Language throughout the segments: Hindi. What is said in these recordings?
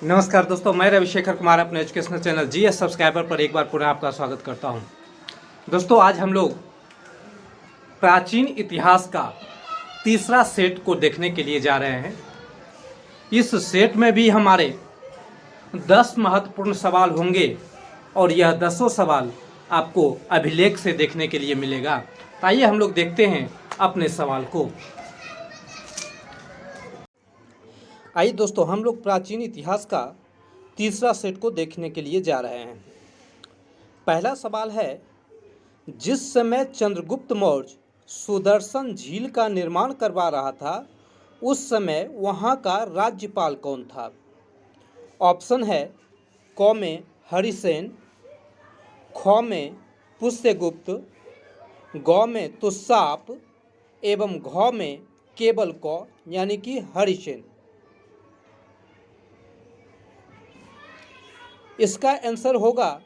नमस्कार दोस्तों, मैं रविशेखर कुमार अपने एजुकेशनल चैनल जीएस सब्सक्राइबर पर एक बार पुनः आपका स्वागत करता हूं। दोस्तों, आज हम लोग प्राचीन इतिहास का तीसरा सेट को देखने के लिए जा रहे हैं। इस सेट में भी हमारे 10 महत्वपूर्ण सवाल होंगे और यह 10 सवाल आपको अभिलेख से देखने के लिए मिलेगा। आइए हम लोग देखते हैं अपने सवाल को। आइए दोस्तों, हम लोग प्राचीन इतिहास का तीसरा सेट को देखने के लिए जा रहे हैं। पहला सवाल है, जिस समय चंद्रगुप्त मौर्य सुदर्शन झील का निर्माण करवा रहा था उस समय वहाँ का राज्यपाल कौन था? ऑप्शन है क में हरिसेन, ख में पुष्यगुप्त, ग में तुस्साप एवं घ में केवल क यानी कि हरिसेन। इसका आंसर होगा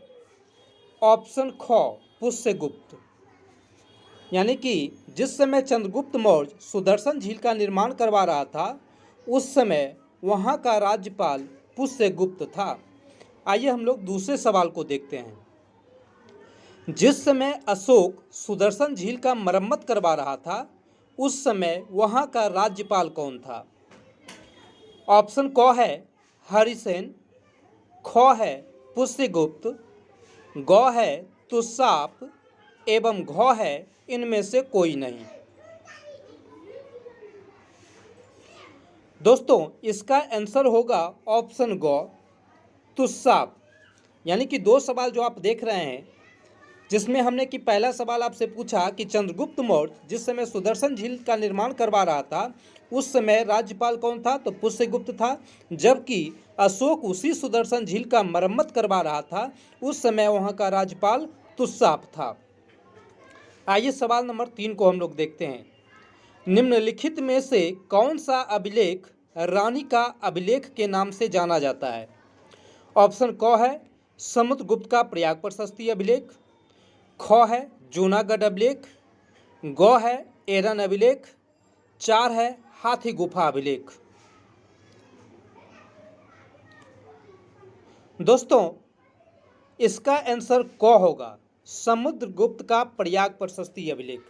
ऑप्शन ख, पुष्यगुप्त। यानी कि जिस समय चंद्रगुप्त मौर्य सुदर्शन झील का निर्माण करवा रहा था उस समय वहाँ का राज्यपाल पुष्यगुप्त था। आइए हम लोग दूसरे सवाल को देखते हैं। जिस समय अशोक सुदर्शन झील का मरम्मत करवा रहा था उस समय वहाँ का राज्यपाल कौन था? ऑप्शन क है हरिसेन, ख है पुष्यगुप्त, ग है तुस्साप एवं घ है इनमें से कोई नहीं। दोस्तों, इसका आंसर होगा ऑप्शन ग, तुस्साप। यानी कि दो सवाल जो आप देख रहे हैं, जिसमें हमने कि पहला सवाल आपसे पूछा कि चंद्रगुप्त मौर्य जिस समय सुदर्शन झील का निर्माण करवा रहा था उस समय राज्यपाल कौन था, तो पुष्यगुप्त था। जबकि अशोक उसी सुदर्शन झील का मरम्मत करवा रहा था उस समय वहाँ का राज्यपाल तुस्साप था। आइए सवाल नंबर 3 को हम लोग देखते हैं। निम्नलिखित में से कौन सा अभिलेख रानी का अभिलेख के नाम से जाना जाता है? ऑप्शन क है समुद्रगुप्त का प्रयाग प्रशस्ति अभिलेख, ख है जूनागढ़ अभिलेख, ग है एरन अभिलेख, 4 है हाथी गुफा अभिलेख। दोस्तों, इसका आंसर क होगा, समुद्रगुप्त का प्रयाग प्रशस्ति अभिलेख।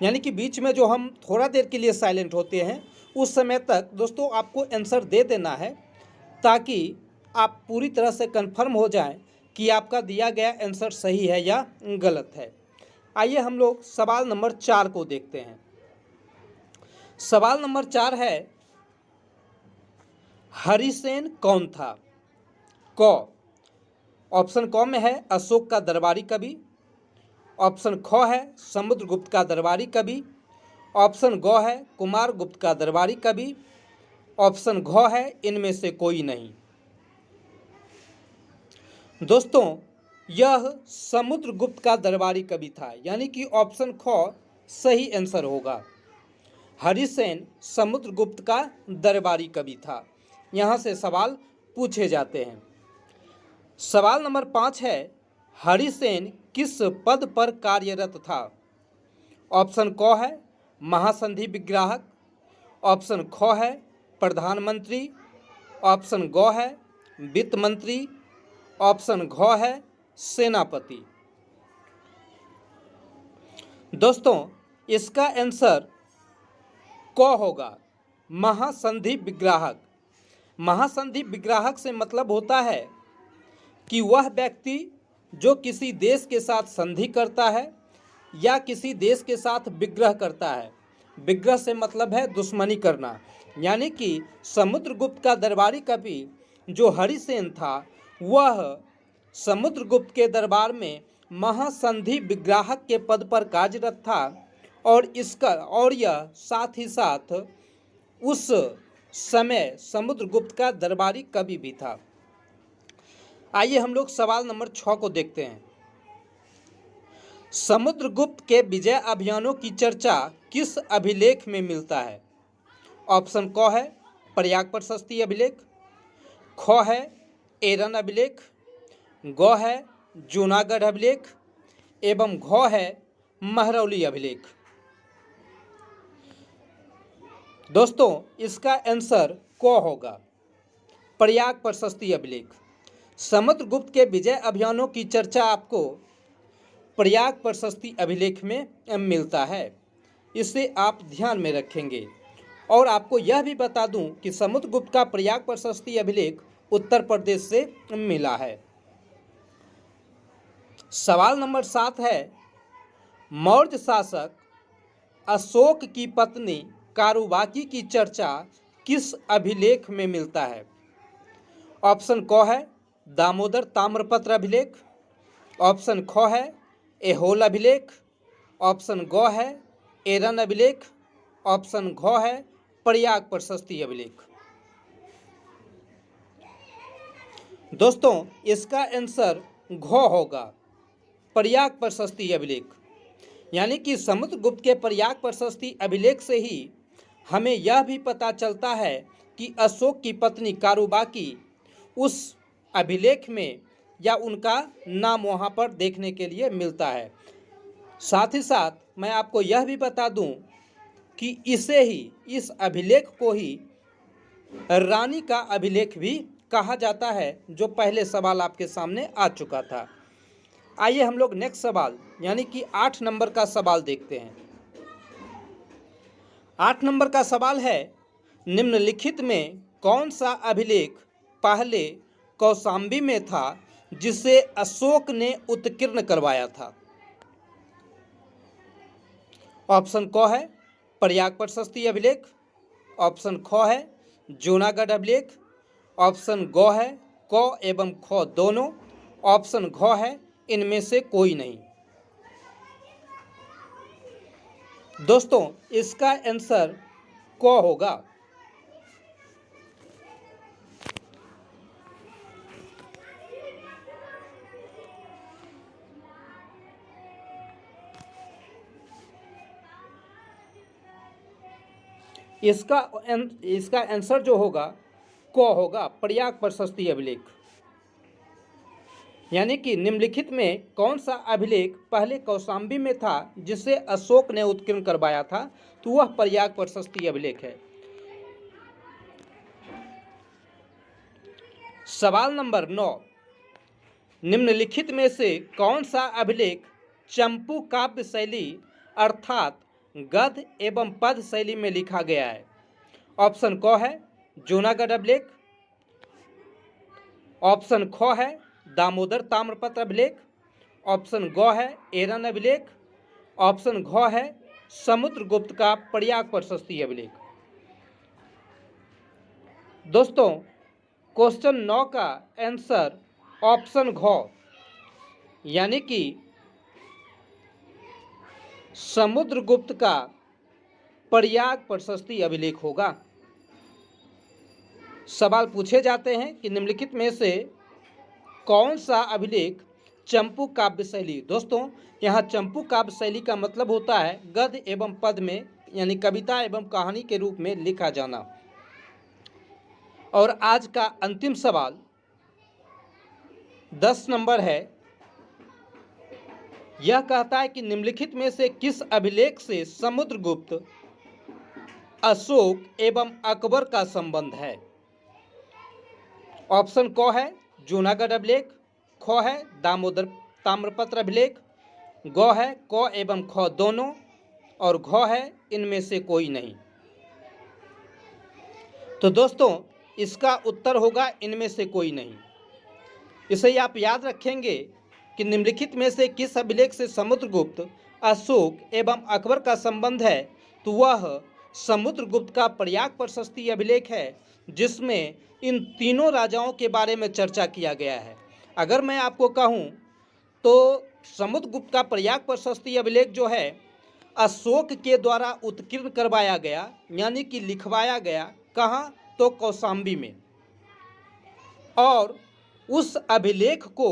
यानी कि बीच में जो हम थोड़ा देर के लिए साइलेंट होते हैं उस समय तक दोस्तों आपको आंसर दे देना है ताकि आप पूरी तरह से कंफर्म हो जाएं कि आपका दिया गया आंसर सही है या गलत है। आइए हम लोग सवाल नंबर 4 को देखते हैं। सवाल नंबर 4 है, हरिसेन कौन था? क, ऑप्शन क में है अशोक का दरबारी कवि, ऑप्शन ख है समुद्रगुप्त का दरबारी कवि, ऑप्शन ग है कुमारगुप्त का दरबारी कवि, ऑप्शन घ है इनमें से कोई नहीं। दोस्तों, यह समुद्रगुप्त का दरबारी कवि था, यानी कि ऑप्शन ख सही आंसर होगा। हरिसेन समुद्रगुप्त का दरबारी कवि था। यहाँ से सवाल पूछे जाते हैं। सवाल नंबर 5 है, हरिसेन किस पद पर कार्यरत था? ऑप्शन क है महासंधि विग्राहक, ऑप्शन ख है प्रधानमंत्री, ऑप्शन ग है वित्त मंत्री, ऑप्शन घ है सेनापति। दोस्तों, इसका आंसर क होगा, महासंधि विग्राहक। महासंधि विग्राहक से मतलब होता है कि वह व्यक्ति जो किसी देश के साथ संधि करता है या किसी देश के साथ विग्रह करता है। विग्रह से मतलब है दुश्मनी करना। यानी कि समुद्रगुप्त का दरबारी कवि जो हरिसेन था वह समुद्रगुप्त के दरबार में महासंधि विग्राहक के पद पर कार्यरत था और यह साथ ही साथ उस समय समुद्रगुप्त का दरबारी कवि भी था। आइए हम लोग सवाल नंबर 6 को देखते हैं। समुद्रगुप्त के विजय अभियानों की चर्चा किस अभिलेख में मिलता है? ऑप्शन क है प्रयाग प्रशस्ति अभिलेख, ख है एरन अभिलेख, ग है जूनागढ़ अभिलेख एवं घ है महरौली अभिलेख। दोस्तों, इसका आंसर क होगा, प्रयाग प्रशस्ति अभिलेख। समुद्रगुप्त के विजय अभियानों की चर्चा आपको प्रयाग प्रशस्ति अभिलेख में मिलता है, इसे आप ध्यान में रखेंगे। और आपको यह भी बता दूं कि समुद्रगुप्त का प्रयाग प्रशस्ति अभिलेख उत्तर प्रदेश से मिला है। सवाल नंबर 7 है, मौर्य शासक अशोक की पत्नी कारुबाकी की चर्चा किस अभिलेख में मिलता है? ऑप्शन क है दामोदर ताम्रपत्र अभिलेख, ऑप्शन ख है ऐहोल अभिलेख, ऑप्शन ग है एरन अभिलेख, ऑप्शन घ है प्रयाग प्रशस्ति अभिलेख। दोस्तों इसका आंसर घ होगा, प्रयाग प्रशस्ति अभिलेख। यानी कि समुद्रगुप्त के प्रयाग प्रशस्ति अभिलेख से ही हमें यह भी पता चलता है कि अशोक की पत्नी कारुबाकी उस अभिलेख में या उनका नाम वहाँ पर देखने के लिए मिलता है। साथ ही साथ मैं आपको यह भी बता दूं कि इसे ही, इस अभिलेख को ही रानी का अभिलेख भी कहा जाता है, जो पहले सवाल आपके सामने आ चुका था। आइए हम लोग नेक्स्ट सवाल यानी कि 8 नंबर का सवाल देखते हैं। 8 नंबर का सवाल है, निम्नलिखित में कौन सा अभिलेख पहले कौशाम्बी में था जिसे अशोक ने उत्कीर्ण करवाया था? ऑप्शन क है प्रयाग प्रशस्ति अभिलेख, ऑप्शन ख है जूनागढ़ अभिलेख, ऑप्शन ग है क एवं ख दोनों, ऑप्शन घ है इनमें से कोई नहीं। दोस्तों इसका आंसर क होगा। इसका आंसर जो होगा क होगा, प्रयाग प्रशस्ति अभिलेख। यानी कि निम्नलिखित में कौन सा अभिलेख पहले कौशाम्बी में था जिसे अशोक ने उत्कीर्ण करवाया था, तो वह प्रयाग प्रशस्ति अभिलेख है। सवाल नंबर 9, निम्नलिखित में से कौन सा अभिलेख चंपू काव्य शैली अर्थात गद्य एवं पद्य शैली में लिखा गया है? ऑप्शन क है जूनागढ़ अभिलेख, ऑप्शन ख है दामोदर ताम्रपत्र अभिलेख, ऑप्शन ग है एरन अभिलेख, ऑप्शन घ है समुद्रगुप्त का प्रयाग प्रशस्ति अभिलेख। दोस्तों क्वेश्चन 9 का आंसर ऑप्शन घ यानी कि समुद्रगुप्त का प्रयाग प्रशस्ति अभिलेख होगा। सवाल पूछे जाते हैं कि निम्नलिखित में से कौन सा अभिलेख चंपू काव्य शैली। दोस्तों यहाँ चंपू काव्य शैली का मतलब होता है गद्य एवं पद्य में, यानी कविता एवं कहानी के रूप में लिखा जाना। और आज का अंतिम सवाल 10 नंबर है। यह कहता है कि निम्नलिखित में से किस अभिलेख से समुद्रगुप्त, अशोक एवं अकबर का संबंध है? ऑप्शन क है जूनागढ़ अभिलेख, ख है दामोदर ताम्रपत्र अभिलेख, ग है क एवं ख दोनों, और घ है इनमें से कोई नहीं। तो दोस्तों इसका उत्तर होगा इनमें से कोई नहीं। इसे आप याद रखेंगे कि निम्नलिखित में से किस अभिलेख से समुद्रगुप्त, अशोक एवं अकबर का संबंध है, तो वह समुद्रगुप्त का प्रयाग प्रशस्ति अभिलेख है, जिसमें इन तीनों राजाओं के बारे में चर्चा किया गया है। अगर मैं आपको कहूं तो समुद्रगुप्त का प्रयाग प्रशस्ति अभिलेख जो है अशोक के द्वारा उत्कीर्ण करवाया गया, यानी कि लिखवाया गया कहाँ, तो कौशाम्बी में। और उस अभिलेख को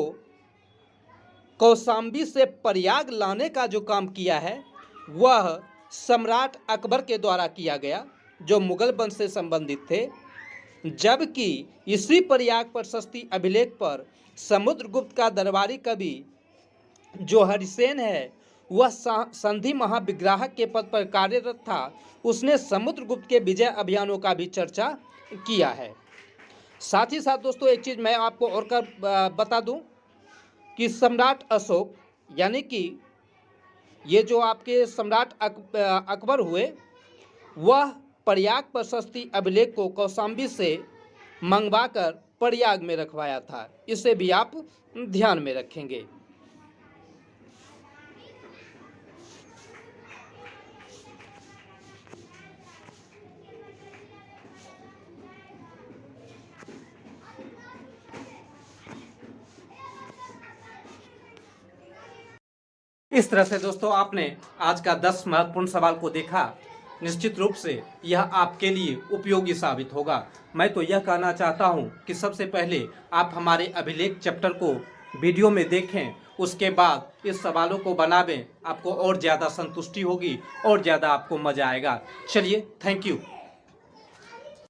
कौशाम्बी से प्रयाग लाने का जो काम किया है वह सम्राट अकबर के द्वारा किया गया, जो मुगल वंश से संबंधित थे। जबकि इसी प्रयाग प्रशस्ति अभिलेख पर समुद्रगुप्त का दरबारी कवि जो हरिसेन है, वह संधि महाविग्राहक के पद पर कार्यरत था। उसने समुद्रगुप्त के विजय अभियानों का भी चर्चा किया है। साथ ही साथ दोस्तों एक चीज़ मैं आपको और बता दूं कि सम्राट अशोक यानी कि ये जो आपके सम्राट अकबर हुए, वह प्रयाग प्रशस्ति अभिलेख को कौशाम्बी से मंगवाकर प्रयाग में रखवाया था। इसे भी आप ध्यान में रखेंगे। इस तरह से दोस्तों आपने आज का 10 महत्वपूर्ण सवाल को देखा। निश्चित रूप से यह आपके लिए उपयोगी साबित होगा। मैं तो यह कहना चाहता हूं कि सबसे पहले आप हमारे अभिलेख चैप्टर को वीडियो में देखें, उसके बाद इस सवालों को बनावें। आपको और ज़्यादा संतुष्टि होगी और ज़्यादा आपको मज़ा आएगा। चलिए, थैंक यू।